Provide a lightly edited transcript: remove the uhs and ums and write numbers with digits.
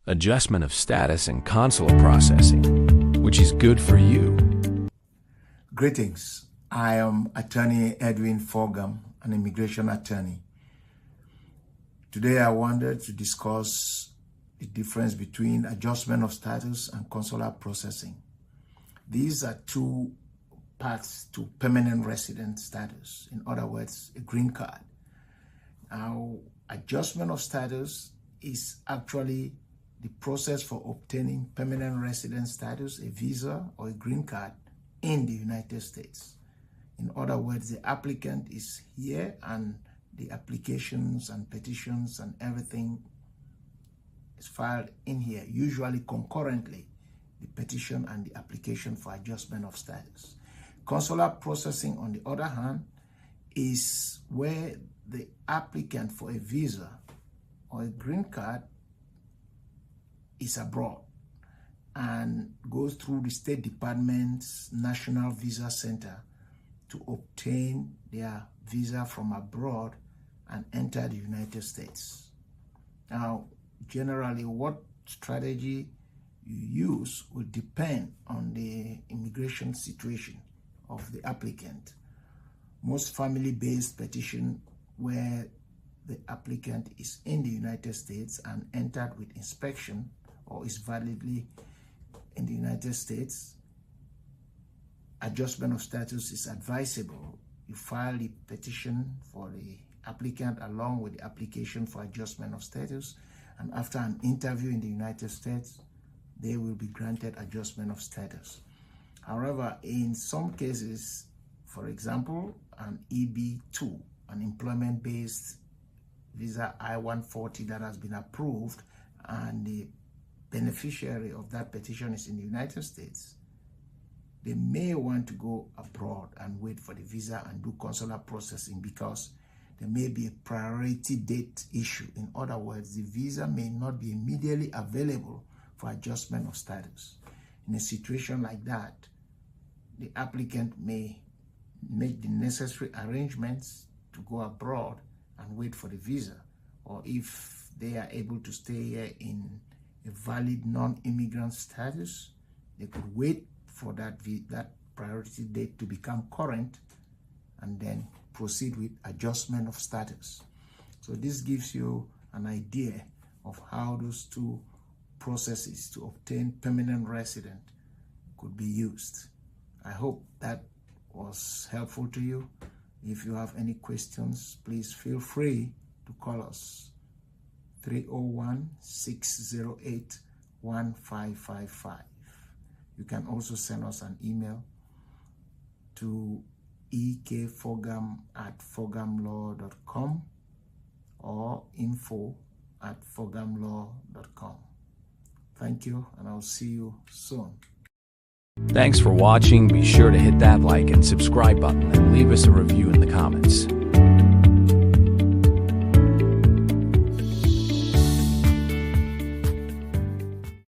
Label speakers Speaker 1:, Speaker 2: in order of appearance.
Speaker 1: adjustment of status and consular processing, which is good for you.
Speaker 2: Greetings. I am attorney Edwin Fogam, an immigration attorney. Today I wanted to discuss the difference between adjustment of status and consular processing. These are two paths to permanent resident status. In other words, a green card. Now, adjustment of status is actually the process for obtaining permanent resident status, a visa or a green card in the United States. In other words, the applicant is here and the applications and petitions and everything is filed in here, usually concurrently, the petition and the application for adjustment of status. Consular processing, on the other hand, is where the applicant for a visa or a green card is abroad and goes through the State Department's National Visa Center to obtain their visa from abroad and enter the United States. Now, generally, what strategy you use will depend on the immigration situation of the applicant. Most family-based petition where the applicant is in the United States and entered with inspection or is validly in the United States, adjustment of status is advisable. You file the petition for the applicant along with the application for adjustment of status, and after an interview in the United States, they will be granted adjustment of status. However, in some cases, for example, an EB-2, an employment-based visa I-140 that has been approved and the beneficiary of that petition is in the United States, they may want to go abroad and wait for the visa and do consular processing because there may be a priority date issue. In other words, the visa may not be immediately available for adjustment of status. In a situation like that, the applicant may make the necessary arrangements to go abroad and wait for the visa, or if they are able to stay here in a valid non-immigrant status, they could wait for that priority date to become current and then proceed with adjustment of status. So this gives you an idea of how those two processes to obtain permanent resident could be used. I hope that was helpful to you. If you have any questions, please feel free to call us 301-608-1555. You can also send us an email to ekfogam@fogamlaw.com or info@fogamlaw.com. Thank you, and I'll see you soon.
Speaker 1: Thanks for watching. Be sure to hit that like and subscribe button and leave us a review in the comments.